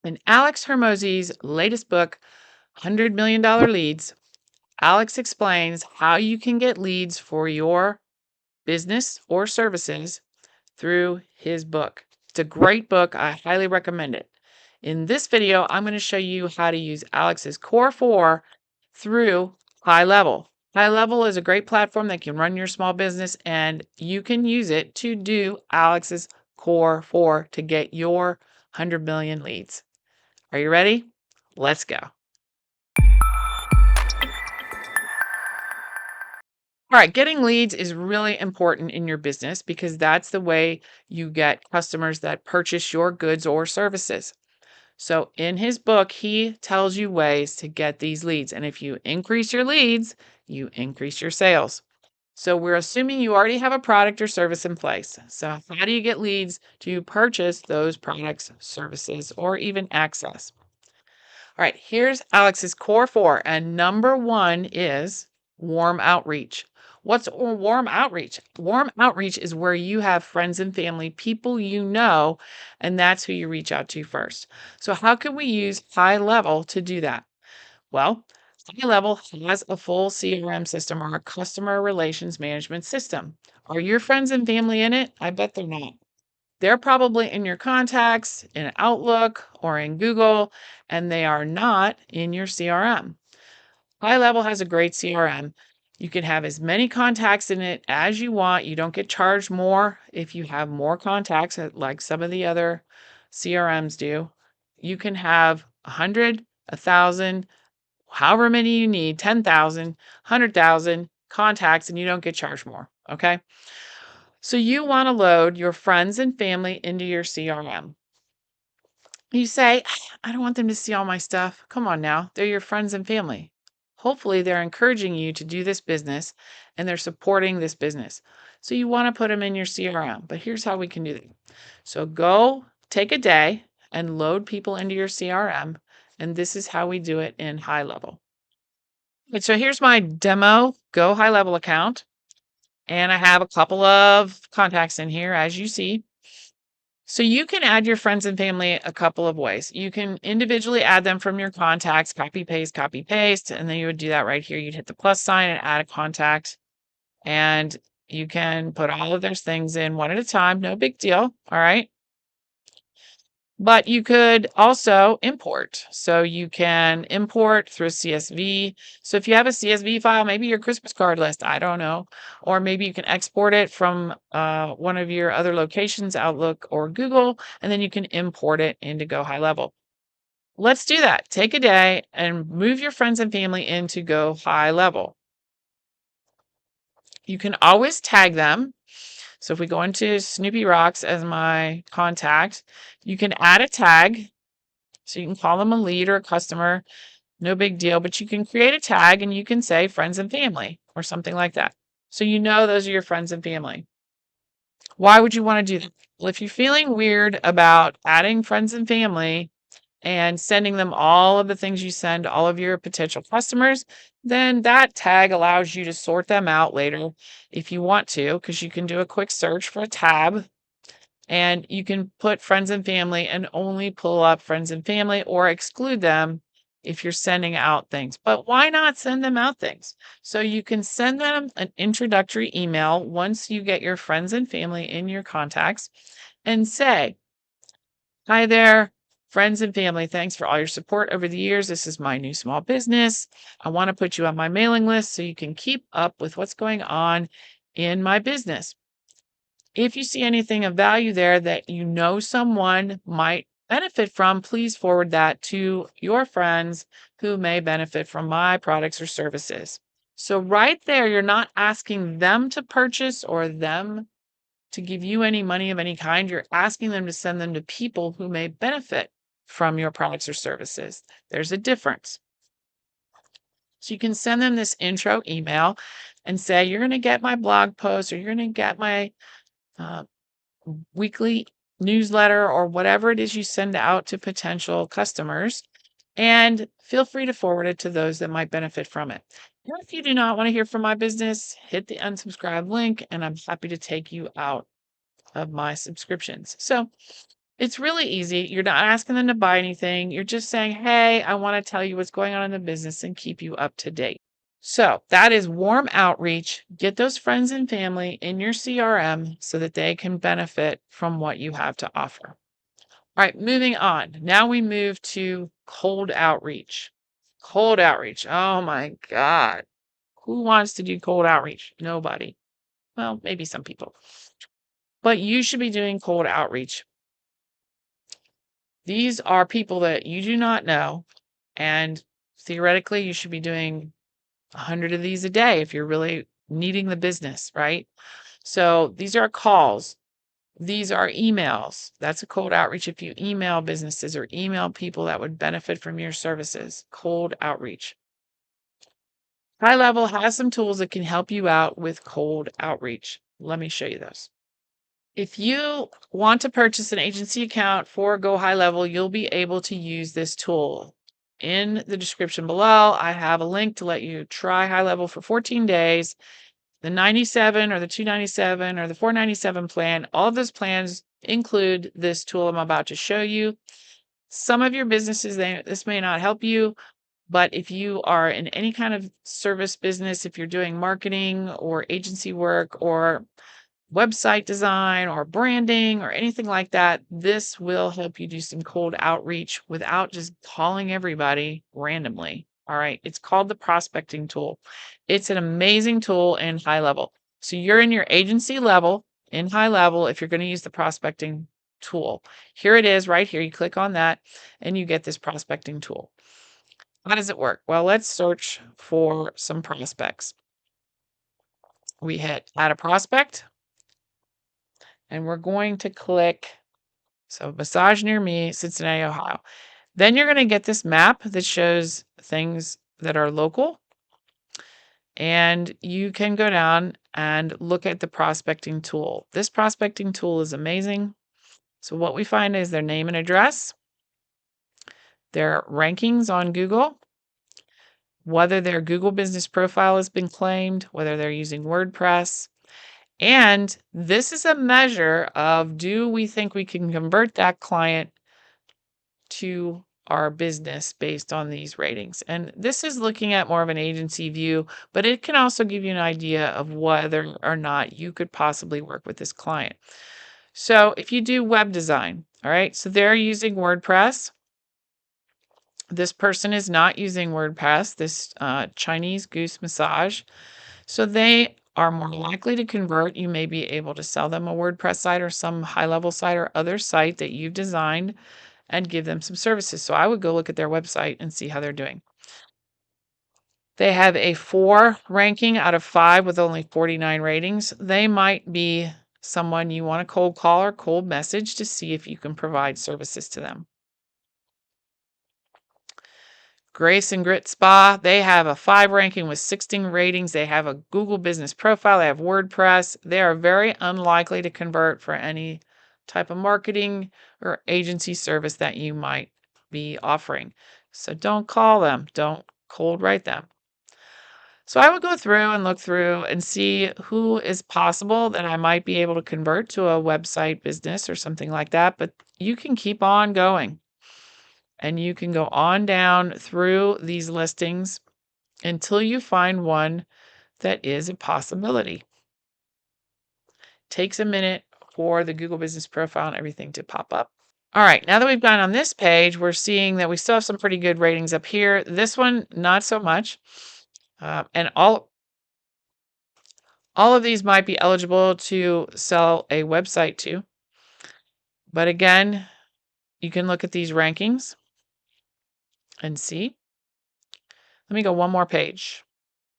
In Alex Hormozi's latest book, $100 Million Leads, Alex explains how you can get leads for your business or services through his book. It's a great book. I highly recommend it. In this video, I'm going to show you how to use Alex's Core 4 through HighLevel. HighLevel is a great platform that can run your small business, and you can use it to do Alex's Core 4 to get your 100 million leads. Are you ready? Let's go. All right, getting leads is really important in your business because that's the way you get customers that purchase your goods or services. So in his book, he tells you ways to get these leads. And if you increase your leads, you increase your sales. So we're assuming you already have a product or service in place. So how do you get leads to purchase those products, services, or even access? All right, here's Alex's Core 4. And number 1 is warm outreach. What's warm outreach? Warm outreach is where you have friends and family, people you know, and that's who you reach out to first. So how can we use HighLevel to do that? Well, HighLevel has a full CRM system or a customer relations management system. Are your friends and family in it? I bet they're not. They're probably in your contacts, in Outlook, or in Google, and they are not in your CRM. HighLevel has a great CRM. You can have as many contacts in it as you want. You don't get charged more if you have more contacts, like some of the other CRMs do. You can have 100, 1,000, however many you need, 10,000, 100,000 contacts, and you don't get charged more. Okay. So you want to load your friends and family into your CRM. You say, I don't want them to see all my stuff. Come on now. They're your friends and family. Hopefully, they're encouraging you to do this business and they're supporting this business. So you want to put them in your CRM. But here's how we can do that. So go take a day and load people into your CRM. And this is how we do it in HighLevel. And so here's my demo Go HighLevel account. And I have a couple of contacts in here, as you see. So you can add your friends and family a couple of ways. You can individually add them from your contacts, copy, paste, and then you would do that right here. You'd hit the plus sign and add a contact, and you can put all of those things in one at a time. No big deal. All right. But you could also import. So you can import through a CSV. So if you have a CSV file, maybe your Christmas card list, I don't know. Or maybe you can export it from one of your other locations, Outlook or Google, and then you can import it into Go HighLevel. Let's do that. Take a day and move your friends and family into Go HighLevel. You can always tag them. So if we go into Snoopy Rocks as my contact, you can add a tag. So you can call them a lead or a customer, no big deal, but you can create a tag and you can say friends and family or something like that. So you know those are your friends and family. Why would you want to do that? Well, if you're feeling weird about adding friends and family and sending them all of the things you send all of your potential customers, then that tag allows you to sort them out later if you want to, because you can do a quick search for a tab and you can put friends and family and only pull up friends and family or exclude them if you're sending out things. But why not send them out things? So you can send them an introductory email once you get your friends and family in your contacts and say, hi there, friends and family. Thanks for all your support over the years. This is my new small business. I want to put you on my mailing list so you can keep up with what's going on in my business. If you see anything of value there that you know someone might benefit from, please forward that to your friends who may benefit from my products or services. So right there, you're not asking them to purchase or them to give you any money of any kind. You're asking them to send them to people who may benefit from your products or services. There's a difference. So you can send them this intro email and say, you're going to get my blog post or you're going to get my weekly newsletter or whatever it is you send out to potential customers, and feel free to forward it to those that might benefit from it. And if you do not want to hear from my business, hit the unsubscribe link and I'm happy to take you out of my subscriptions. So It's really easy. You're not asking them to buy anything. You're just saying, hey, I want to tell you what's going on in the business and keep you up to date. So that is warm outreach. Get those friends and family in your CRM so that they can benefit from what you have to offer. All right, moving on. Now we move to cold outreach. Cold outreach. Oh my God. Who wants to do cold outreach? Nobody. Well, maybe some people. But you should be doing cold outreach. These are people that you do not know. And theoretically, you should be doing 100 of these a day if you're really needing the business, right? So these are calls. These are emails. That's a cold outreach if you email businesses or email people that would benefit from your services. Cold outreach. HighLevel has some tools that can help you out with cold outreach. Let me show you those. If you want to purchase an agency account for Go HighLevel, you'll be able to use this tool. In the description below, I have a link to let you try HighLevel for 14 days. The 97 or the 297 or the 497 plan, all of those plans include this tool I'm about to show you. Some of your businesses, this may not help you, but if you are in any kind of service business, if you're doing marketing or agency work or website design or branding or anything like that, this will help you do some cold outreach without just calling everybody randomly. All right. It's called the prospecting tool. It's an amazing tool in HighLevel. So you're in your agency level in HighLevel if you're going to use the prospecting tool. Here it is right here. You click on that and you get this prospecting tool. How does it work? Well, let's search for some prospects. We hit add a prospect. And we're going to click, so massage near me, Cincinnati, Ohio. Then you're going to get this map that shows things that are local. And you can go down and look at the prospecting tool. This prospecting tool is amazing. So what we find is their name and address, their rankings on Google, whether their Google business profile has been claimed, whether they're using WordPress. And this is a measure of, do we think we can convert that client to our business based on these ratings? And this is looking at more of an agency view, but it can also give you an idea of whether or not you could possibly work with this client. So if you do web design, all right, so they're using WordPress. This person is not using WordPress, this Chinese goose massage. So they are more likely to convert. You may be able to sell them a WordPress site or some HighLevel site or other site that you've designed and give them some services. So I would go look at their website and see how they're doing. They have a 4 ranking out of 5 with only 49 ratings. They might be someone you want to cold call or cold message to see if you can provide services to them. Grace and Grit Spa, they have a 5 ranking with 16 ratings. They have a Google business profile. They have WordPress. They are very unlikely to convert for any type of marketing or agency service that you might be offering. So don't call them. Don't cold write them. So I would go through and look through and see who is possible that I might be able to convert to a website business or something like that. But you can keep on going. And you can go on down through these listings until you find one that is a possibility. Takes a minute for the Google Business Profile and everything to pop up. All right, now that we've gone on this page, we're seeing that we still have some pretty good ratings up here. This one, not so much. And all of these might be eligible to sell a website to. But again, you can look at these rankings and see. Let me go one more page.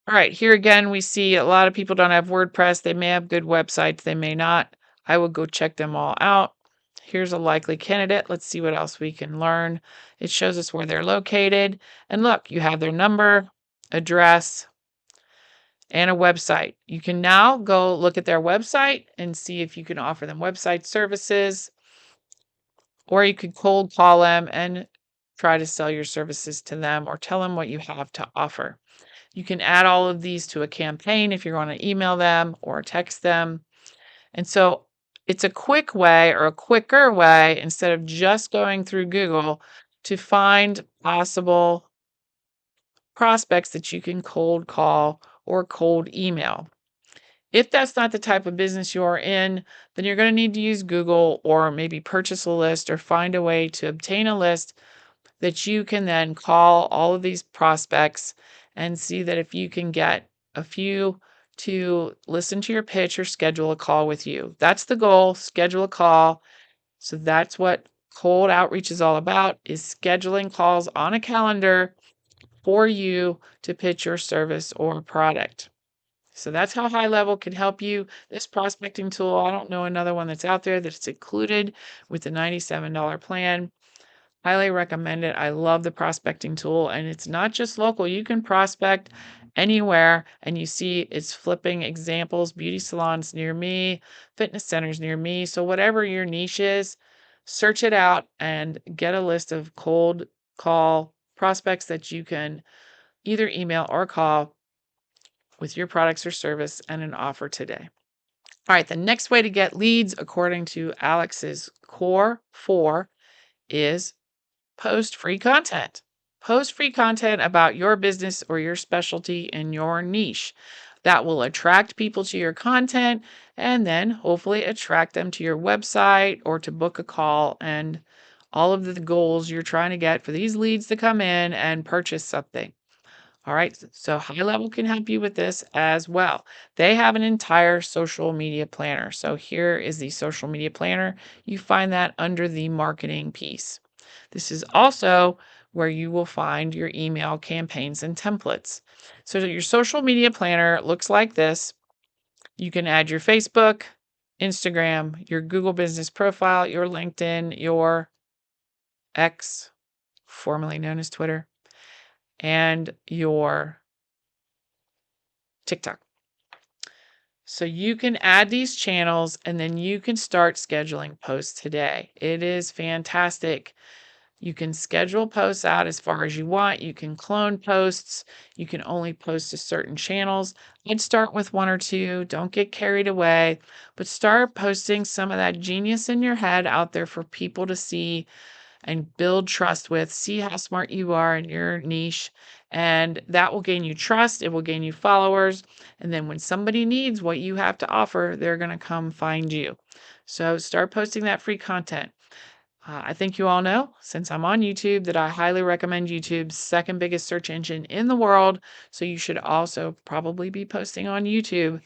All right, here again, we see a lot of people don't have WordPress. They may have good websites, they may not. I will go check them all out. Here's a likely candidate. Let's see what else we can learn. It shows us where they're located. And look, you have their number, address, and a website. You can now go look at their website and see if you can offer them website services, or you could cold call them and try to sell your services to them or tell them what you have to offer. You can add all of these to a campaign if you're going to email them or text them. And so It's a quick way or a quicker way instead of just going through Google to find possible prospects that you can cold call or cold email. If that's not the type of business you're in, then you're going to need to use Google or maybe purchase a list or find a way to obtain a list that you can then call all of these prospects and see that if you can get a few to listen to your pitch or schedule a call with you. That's the goal, schedule a call. So that's what cold outreach is all about, is scheduling calls on a calendar for you to pitch your service or product. So that's how HighLevel can help you. This prospecting tool, I don't know another one that's out there that's included with the $97 plan. Highly recommend it. I love the prospecting tool, and it's not just local. You can prospect anywhere, and you see it's flipping examples, beauty salons near me, fitness centers near me. So whatever your niche is, search it out and get a list of cold call prospects that you can either email or call with your products or service and an offer today. All right, the next way to get leads, according to Alex's Core 4, is post free content. Post free content about your business or your specialty in your niche. That will attract people to your content and then hopefully attract them to your website or to book a call and all of the goals you're trying to get for these leads to come in and purchase something. All right, so HighLevel can help you with this as well. They have an entire social media planner. So here is the social media planner. You find that under the marketing piece. This is also where you will find your email campaigns and templates. So your social media planner looks like this. You can add your Facebook, Instagram, your Google business profile, your LinkedIn, your X, formerly known as Twitter, and your TikTok. So you can add these channels and then you can start scheduling posts today. It is fantastic. You can schedule posts out as far as you want. You can clone posts. You can only post to certain channels. I'd start with one or two. Don't get carried away, but start posting some of that genius in your head out there for people to see and build trust with. See how smart you are in your niche, and that will gain you trust. It will gain you followers. And then when somebody needs what you have to offer, they're going to come find you. So start posting that free content. I think you all know, since I'm on YouTube, that I highly recommend YouTube's second biggest search engine in the world. So you should also probably be posting on YouTube,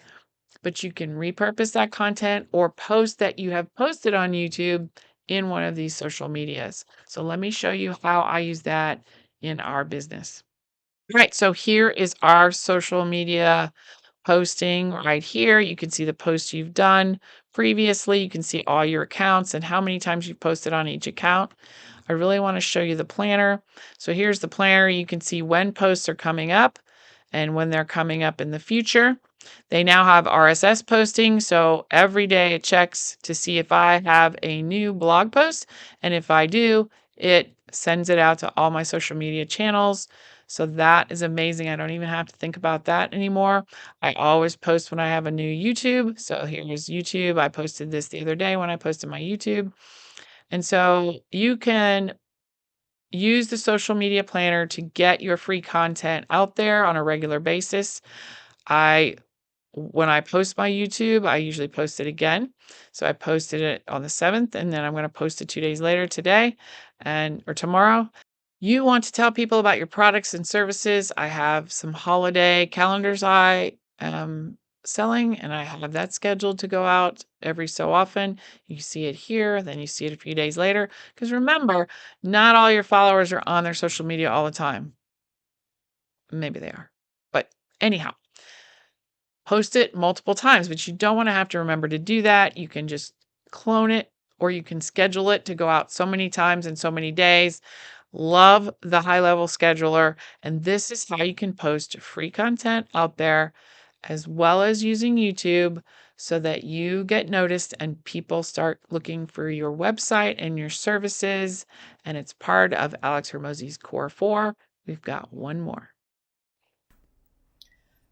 but you can repurpose that content or post that you have posted on YouTube in one of these social medias. So let me show you how I use that in our business. All right, so here is our social media posting right here. You can see the posts you've done previously. You can see all your accounts and how many times you've posted on each account. I really want to show you the planner. So here's the planner. You can see when posts are coming up and when they're coming up in the future. They now have RSS posting. So every day it checks to see if I have a new blog post. And if I do, it sends it out to all my social media channels. So that is amazing. I don't even have to think about that anymore. I always post when I have a new YouTube. So here's YouTube. I posted this the other day when I posted my YouTube. And so you can use the social media planner to get your free content out there on a regular basis. When I post my YouTube, I usually post it again. So I posted it on the 7th, and then I'm going to post it 2 days later today or tomorrow. You want to tell people about your products and services. I have some holiday calendars I am selling, and I have that scheduled to go out every so often. You see it here, then you see it a few days later. Because remember, not all your followers are on their social media all the time. Maybe they are. But anyhow, post it multiple times, but you don't want to have to remember to do that. You can just clone it or you can schedule it to go out so many times in so many days. Love the HighLevel scheduler. And this is how you can post free content out there as well as using YouTube so that you get noticed and people start looking for your website and your services. And it's part of Alex Hormozi's Core 4. We've got one more.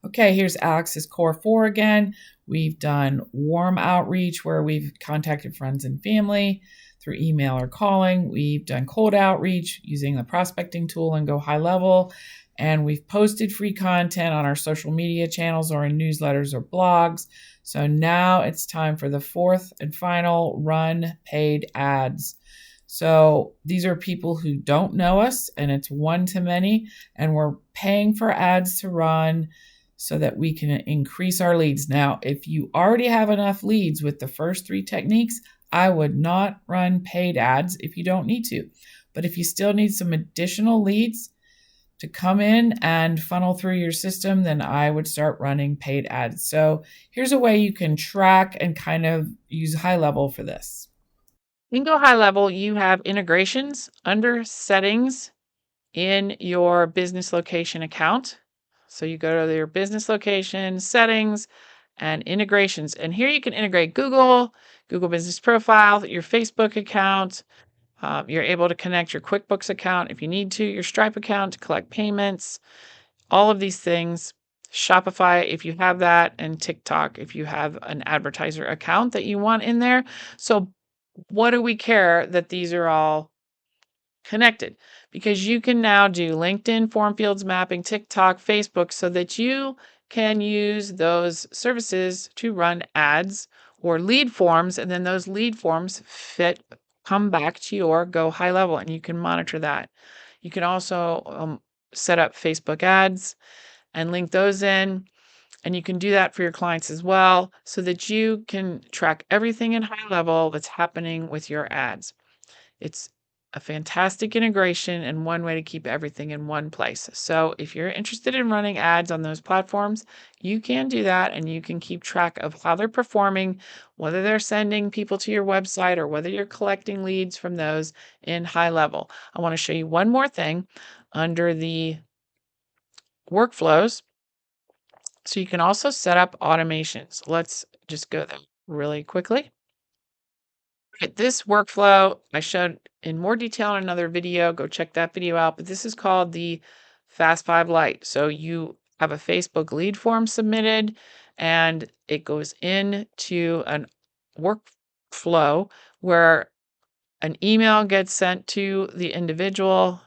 Okay, here's Alex's core 4 again. We've done warm outreach where we've contacted friends and family through email or calling. We've done cold outreach using the prospecting tool and Go HighLevel. And we've posted free content on our social media channels or in newsletters or blogs. So now it's time for the fourth and final run paid ads. So these are people who don't know us, and it's one to many, and we're paying for ads to run so that we can increase our leads. Now, if you already have enough leads with the first 3 techniques, I would not run paid ads if you don't need to. But if you still need some additional leads to come in and funnel through your system, then I would start running paid ads. So here's a way you can track and kind of use HighLevel for this. In Go HighLevel, you have integrations under settings in your business location account. So you go to your business location, settings, and integrations. And here you can integrate Google Business Profile, your Facebook account. You're able to connect your QuickBooks account if you need to, your Stripe account to collect payments, all of these things. Shopify, if you have that, and TikTok, if you have an advertiser account that you want in there. So, what do we care that these are all connected? Because you can now do LinkedIn, form fields mapping, TikTok, Facebook, so that you can use those services to run ads or lead forms, and then those lead forms come back to your Go HighLevel, and you can monitor that. You can also set up Facebook ads and link those in. And you can do that for your clients as well so that you can track everything in HighLevel that's happening with your ads. It's a fantastic integration and one way to keep everything in one place. So if you're interested in running ads on those platforms, you can do that and you can keep track of how they're performing, whether they're sending people to your website or whether you're collecting leads from those in HighLevel. I want to show you one more thing under the workflows. So you can also set up automations. Let's just go there really quickly. This workflow I showed in more detail in another video. Go check that video out. But this is called the Fast 5 Lite. So you have a Facebook lead form submitted and it goes into an workflow where an email gets sent to the individual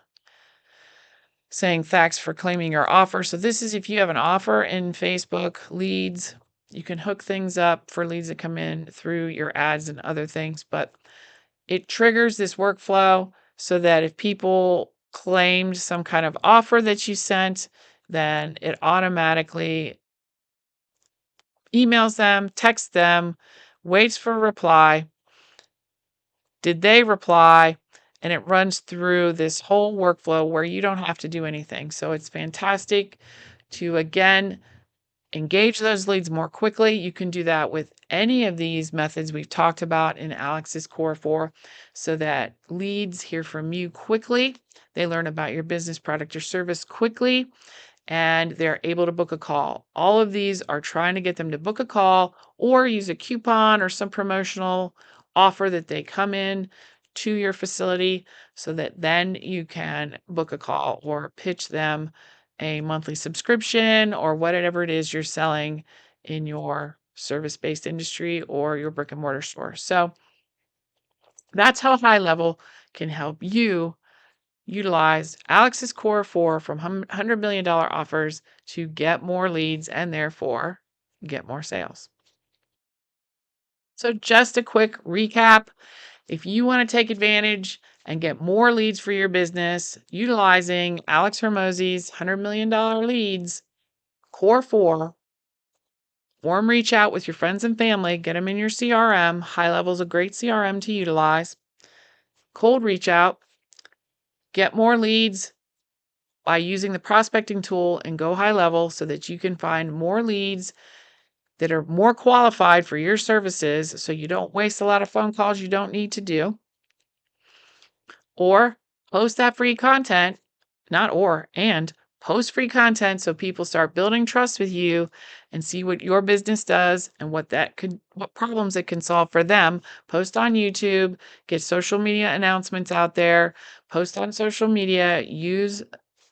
saying thanks for claiming your offer. So this is if you have an offer in Facebook leads, you can hook things up for leads that come in through your ads and other things, but it triggers this workflow so that if people claimed some kind of offer that you sent, then it automatically emails them, texts them, waits for a reply. Did they reply? And it runs through this whole workflow where you don't have to do anything. So it's fantastic to, again, engage those leads more quickly. You can do that with any of these methods we've talked about in Alex's Core 4 so that leads hear from you quickly. They learn about your business, product, or service quickly, and they're able to book a call. All of these are trying to get them to book a call or use a coupon or some promotional offer that they come in to your facility so that then you can book a call or pitch them a monthly subscription or whatever it is you're selling in your service-based industry or your brick and mortar store. So that's how HighLevel can help you utilize Alex's Core 4 from $100 million offers to get more leads and therefore get more sales. So just a quick recap. If you want to take advantage and get more leads for your business utilizing Alex Hormozi's $100 million leads, Core 4, warm reach out with your friends and family, get them in your CRM. HighLevel is a great CRM to utilize. Cold reach out, get more leads by using the prospecting tool and Go HighLevel so that you can find more leads that are more qualified for your services so you don't waste a lot of phone calls you don't need to do. Or post that free content, and post free content so people start building trust with you and see what your business does and what problems it can solve for them. Post on YouTube, get social media announcements out there, post on social media, use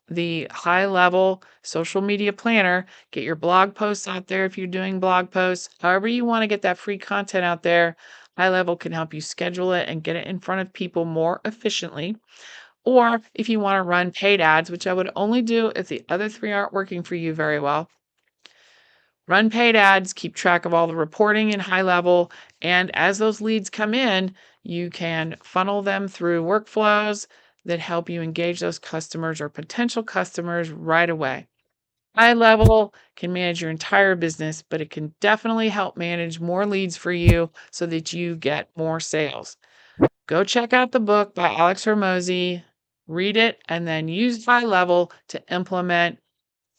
the HighLevel social media planner. Get your blog posts out there if you're doing blog posts. However you want to get that free content out there, HighLevel can help you schedule it and get it in front of people more efficiently. Or if you want to run paid ads, which I would only do if the other three aren't working for you very well, run paid ads, keep track of all the reporting in HighLevel, and as those leads come in, you can funnel them through workflows that help you engage those customers or potential customers right away. HighLevel can manage your entire business, but it can definitely help manage more leads for you so that you get more sales. Go check out the book by Alex Hormozi, read it, and then use HighLevel to implement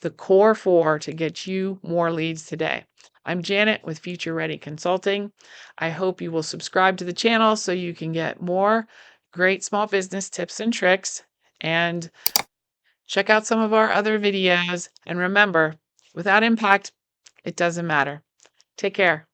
the core four to get you more leads today. I'm Janet with Future Ready Consulting. I hope you will subscribe to the channel so you can get more great small business tips and tricks, and check out some of our other videos. And remember, without impact, it doesn't matter. Take care.